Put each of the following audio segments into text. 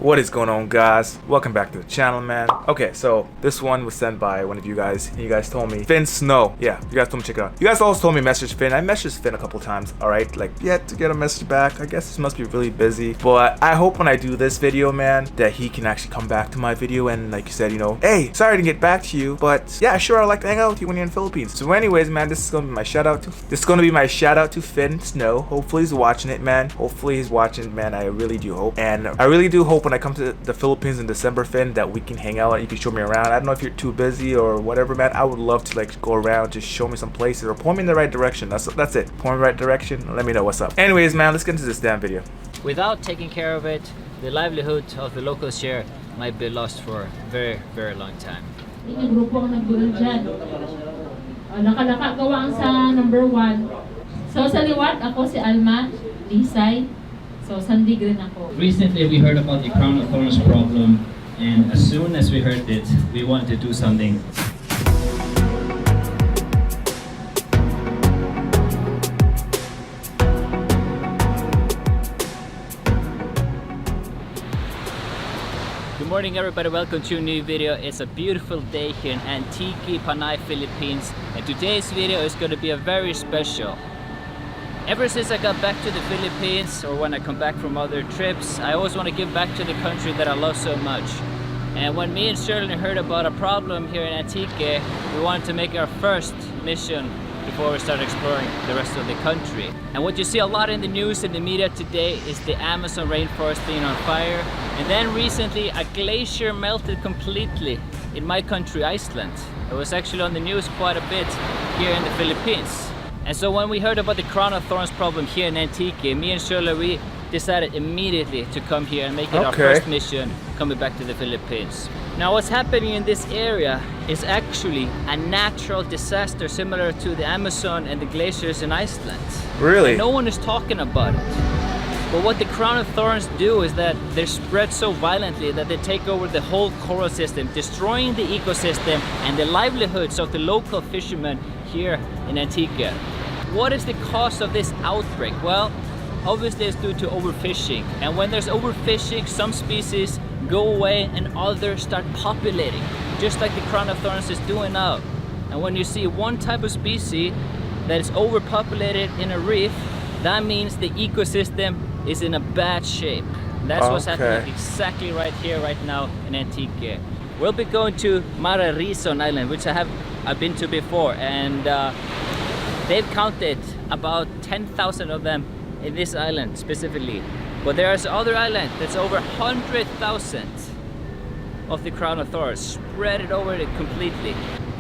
What is going on, guys? Welcome back to the channel, man. Okay, so this one was sent by one of you guys. You guys told me Finn Snow. Yeah, you guys told me check it out. You guys also told me message Finn. I messaged Finn a couple times. All right, like yet to get a message back. I guess this must be really busy. But I hope when I do this video, man, that he can actually come back to my video and like you said, you know, hey, sorry to get back to you, but yeah, sure, I'd like to hang out with you when you're in the Philippines. So anyways, man, this is gonna be my shout out to Finn Snow. Hopefully he's watching it, man. Hopefully he's watching, man. I really do hope. And I really do hope when I come to the Philippines in December, Finn, that we can hang out. You can show me around. I don't know if you're too busy or whatever, man. I would love to like go around, just show me some places or point me in the right direction. That's it. Point me in the right direction. Let me know what's up. Anyways, man, let's get into this damn video. Without taking care of it, the livelihood of the locals here might be lost for a very, very long time. Yung grupo ang nagdulan dyan. Nakalaka gawang sa number 1. So sa liwat, ako si Alma, Lisay. So sandig rin ako. Recently we heard about the Crown-of-Thorns problem, and as soon as we heard it, we wanted to do something. Good morning everybody, welcome to a new video. It's a beautiful day here in Antique, Panay, Philippines, and today's video is going to be a very special. Ever since I got back to the Philippines, or when I come back from other trips, I always want to give back to the country that I love so much. And when me and Shirley heard about a problem here in Antique, we wanted to make our first mission before we start exploring the rest of the country. And what you see a lot in the news and the media today is the Amazon rainforest being on fire. And then recently a glacier melted completely in my country, Iceland. It was actually on the news quite a bit here in the Philippines. And so when we heard about the Crown-of-Thorns problem here in Antique, me and Shirley, we decided immediately to come here and make it our first mission coming back to the Philippines. Now what's happening in this area is actually a natural disaster similar to the Amazon and the glaciers in Iceland. Really? And no one is talking about it. But what the Crown-of-Thorns do is that they spread so violently that they take over the whole coral system, destroying the ecosystem and the livelihoods of the local fishermen here in Antique. What is the cause of this outbreak? Well, obviously it's due to overfishing. And when there's overfishing, some species go away and others start populating, just like the Crown-of-Thorns is doing now. And when you see one type of species that is overpopulated in a reef, that means the ecosystem is in a bad shape. That's what's happening exactly right here, right now in Antique. We'll be going to Mararison Island, which I've been to before, and they've counted about 10,000 of them in this island specifically. But there's other island that's over 100,000 of the Crown-of-Thorns, spread it over it completely.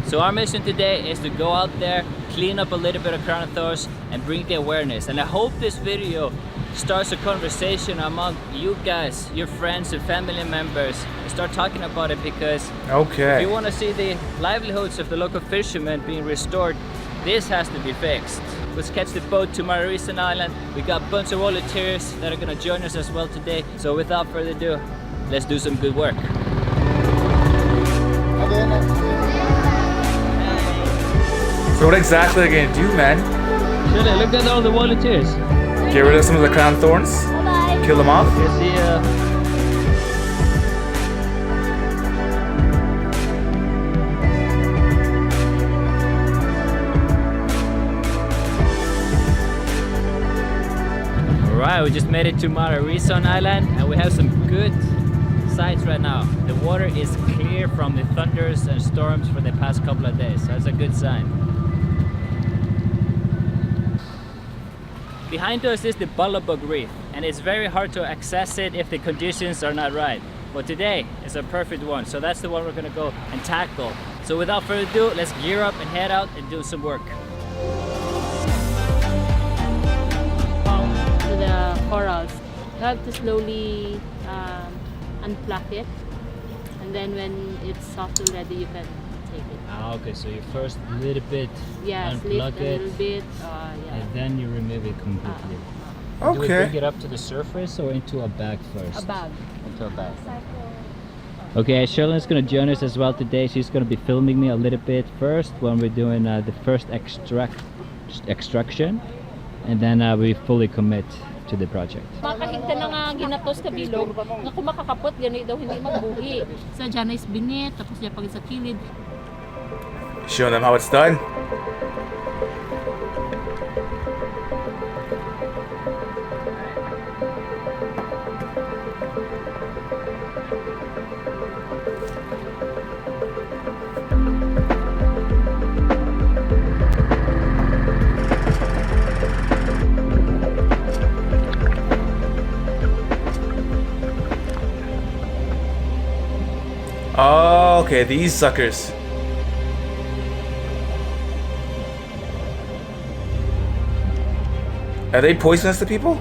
So our mission today is to go out there, clean up a little bit of Crown-of-Thorns and bring the awareness. And I hope this video starts a conversation among you guys, your friends and family members, and start talking about it, because if you want to see the livelihoods of the local fishermen being restored, this has to be fixed. Let's catch the boat to Mararison Island. We got a bunch of volunteers that are going to join us as well today. So without further ado, let's do some good work. So what exactly are they gonna do, man? Shirley, look at all the volunteers. Get rid of some of the Crown-of-Thorns? Kill them off? You see, Alright, we just made it to Mararison Island and we have some good sights right now. The water is clear from the thunders and storms for the past couple of days, so that's a good sign. Behind us is the Ballabug Reef, and it's very hard to access it if the conditions are not right. But today is a perfect one, so that's the one we're gonna go and tackle. So without further ado, let's gear up and head out and do some work. To the corals, you have to slowly unplug it, and then when it's soft already, you can take it. Ah, okay, so you first a little bit unplug it, a little bit, and then you remove it completely. Okay. Do we bring it up to the surface or into a bag first? A bag. Into a bag. Okay, Shirley's gonna join us as well today. She's gonna be filming me a little bit first when we're doing the first extraction, and then we fully commit to the project. Makahigta na nga ginatos ka bilog, nga kung makakapot, gano'y daw hindi magbuhi. Sa dyan is binit, tapos dyan pag sa kilid. Showing them how it's done. Oh, okay, these suckers. Are they poisonous to people?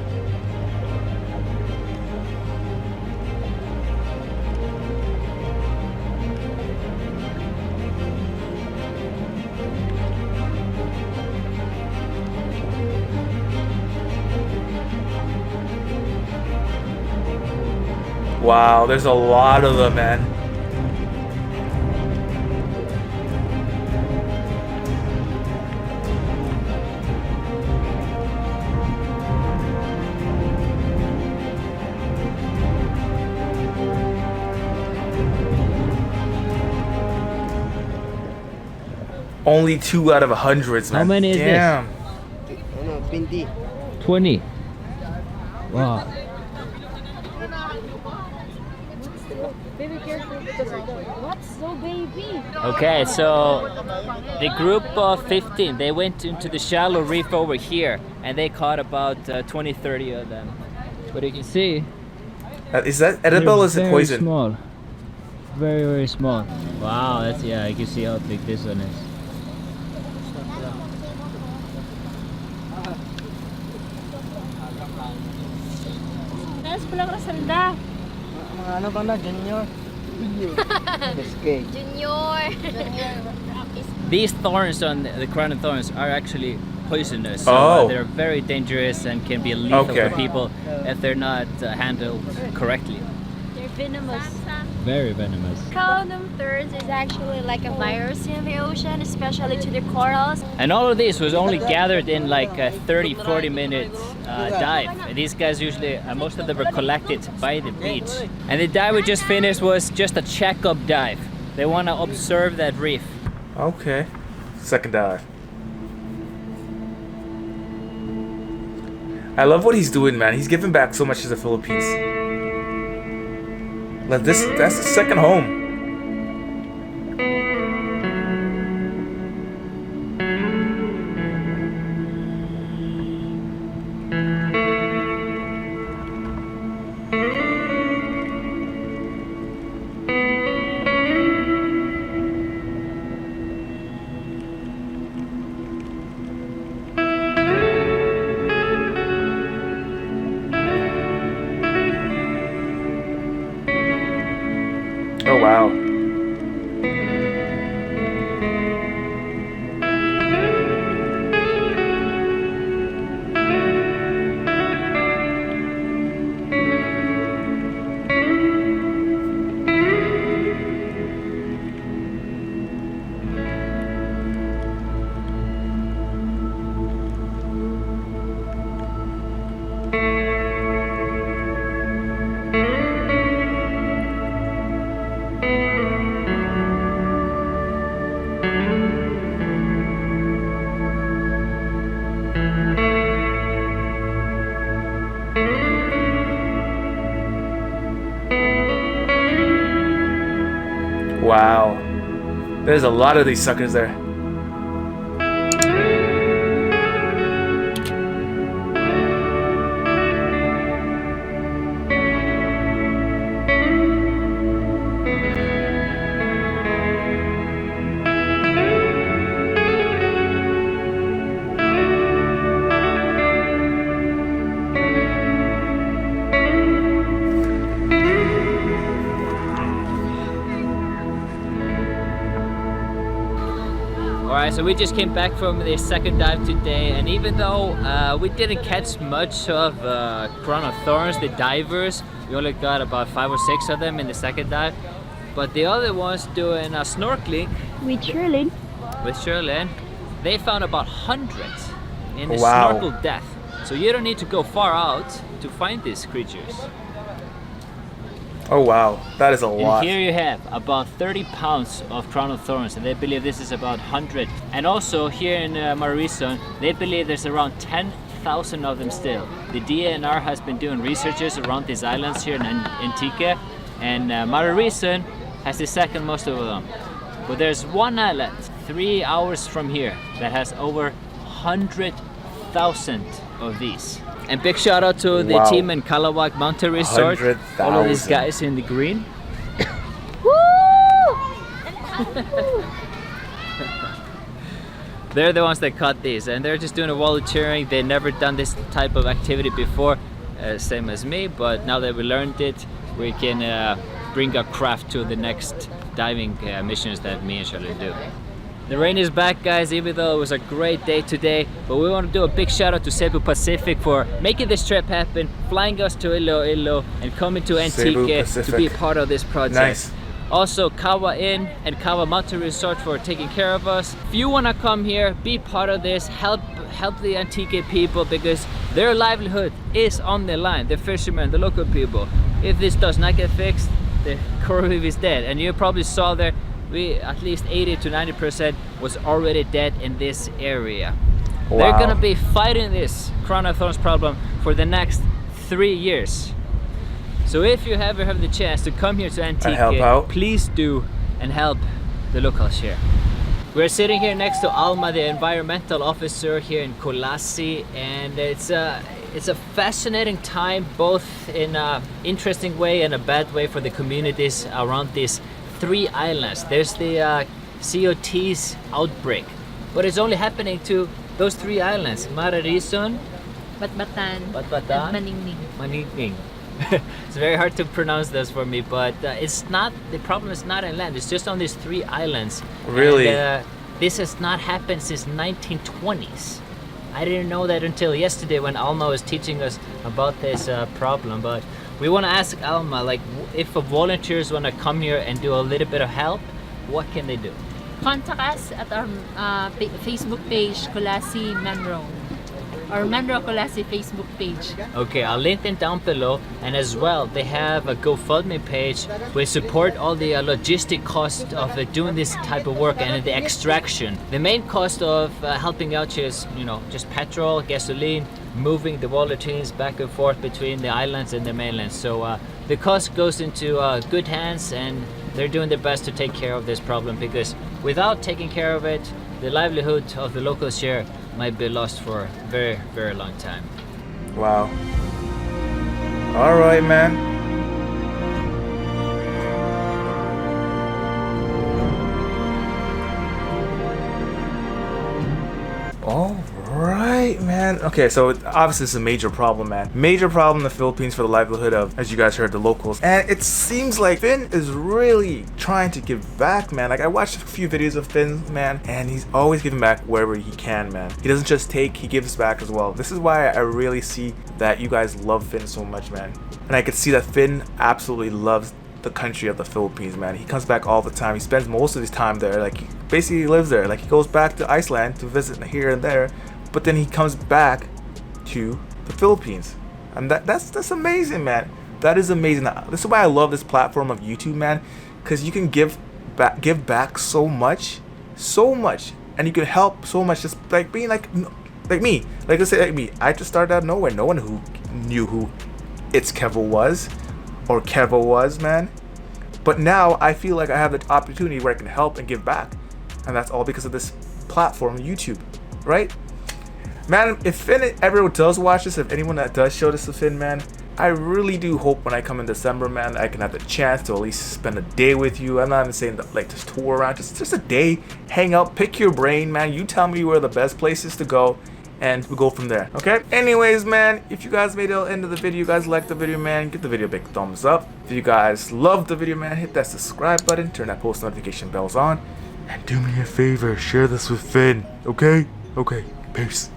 Wow, there's a lot of them, man. Only 2 out of hundreds, man. How many is this? Damn. 20. Wow. Baby, careful because what's so baby? Okay, so the group of 15, they went into the shallow reef over here and they caught about 20-30 of them. But you can see Is that edible or is it very poison? small. Very, very small. Wow, that's, yeah, you can see how big this one is. Nas pulang rasanda. Ano bang na? Junior? these thorns on the Crown-of-Thorns are actually poisonous. So Oh. they're very dangerous and can be lethal Okay. for people if they're not handled correctly. They're venomous. Very venomous. Crown-of-Thorns is actually like a virus in the ocean, especially to the corals. And all of this was only gathered in like a 30-40 minute dive. And these guys usually, most of them were collected by the beach. And the dive we just finished was just a checkup dive. They want to observe that reef. Okay. Second dive. I love what he's doing, man. He's giving back so much to the Philippines. Like this, that's the second home. Oh wow. Wow. There's a lot of these suckers there. Alright, so we just came back from the second dive today, and even though we didn't catch much of Crown-of-Thorns, the divers, we only got about 5 or 6 of them in the second dive, but the other ones doing snorkeling With Sherlyn. with Sherlyn, they found about hundreds in the Wow. snorkel death. So you don't need to go far out to find these creatures. Oh wow, that is a lot. And here you have about 30 pounds of Crown-of-Thorns, and they believe this is about 100. And also here in Mararison, they believe there's around 10,000 of them still. The DNR has been doing researches around these islands here in Antique, and Mararison has the second most of them. But there's one island 3 hours from here that has over 100,000 of these. And big shout out to the team in Kalawag Mountain Resort. 100,000. All of these guys in the green. They're the ones that caught these, and they're just doing a volunteering. They've never done this type of activity before, same as me, but now that we learned it, we can bring our craft to the next diving missions that me and Charlie do. The rain is back, guys, even though it was a great day today, but we want to do a big shout out to Cebu Pacific for making this trip happen, flying us to Iloilo and coming to Antique to be a part of this project. Nice. Also Kawa Inn and Kawa Mountain Resort for taking care of us. If you want to come here, be part of this, help the Antique people, because their livelihood is on the line, the fishermen, the local people. If this does not get fixed, the coral reef is dead. And you probably saw there, at least 80 to 90% was already dead in this area. Wow. They're gonna be fighting this Crown-of-Thorns problem for the next 3 years. So if you ever have the chance to come here to Antique, please do and help the locals here. We're sitting here next to Alma, the environmental officer here in Kulasi, and it's a fascinating time, both in an interesting way and a bad way for the communities around these 3 islands. There's the COT's outbreak, but it's only happening to those 3 islands: Mararison, Batbatan, Batbatan, and Maningning. It's very hard to pronounce this for me, but it's not, the problem is not in land, it's just on these 3 islands. Really? And, this has not happened since 1920s. I didn't know that until yesterday when Alma was teaching us about this problem, but we want to ask Alma, like, if volunteers want to come here and do a little bit of help, what can they do? contact us at our Facebook page, Kulasi Menro, or Menro Kulasi Facebook page. Okay, I'll link them down below, and as well they have a GoFundMe page which support all the logistic cost of doing this type of work and the extraction. The main cost of helping out is, you know, just petrol, gasoline, moving the volunteers back and forth between the islands and the mainland. So the cost goes into good hands, and they're doing their best to take care of this problem, because without taking care of it, the livelihood of the locals here might be lost for a very, very long time. Wow. All right, man. All right, man. Okay, so obviously it's a major problem, man. Major problem in the Philippines for the livelihood of, as you guys heard, the locals. And it seems like Finn is really trying to give back, man. Like, I watched a few videos of Finn, man, and he's always giving back wherever he can, man. He doesn't just take, he gives back as well. This is why I really see that you guys love Finn so much, man. And I could see that Finn absolutely loves the country of the Philippines, man. He comes back all the time. He spends most of his time there. Like, he basically lives there. Like, he goes back to Iceland to visit here and there, but then he comes back to the Philippines. And that's amazing, man. That is amazing. This is why I love this platform of YouTube, man, because you can give back so much, and you can help so much, just like being like me. Like, let's say like me. I just started out of nowhere. No one who knew who It's Kevo was, or Kevo was, man. But now I feel like I have the opportunity where I can help and give back, and that's all because of this platform, YouTube, right? Man, if Finn ever does watch this, if anyone that does show this to Finn, man, I really do hope when I come in December, man, I can have the chance to at least spend a day with you. I'm not even saying that, like, just tour around, just a day, hang out, pick your brain, man. You tell me where the best places to go, and we'll go from there, okay? Anyways, man, if you guys made it to the end of the video, you guys liked the video, man, give the video a big thumbs up. If you guys loved the video, man, hit that subscribe button, turn that post notification bells on, and do me a favor, share this with Finn, okay? Okay, peace.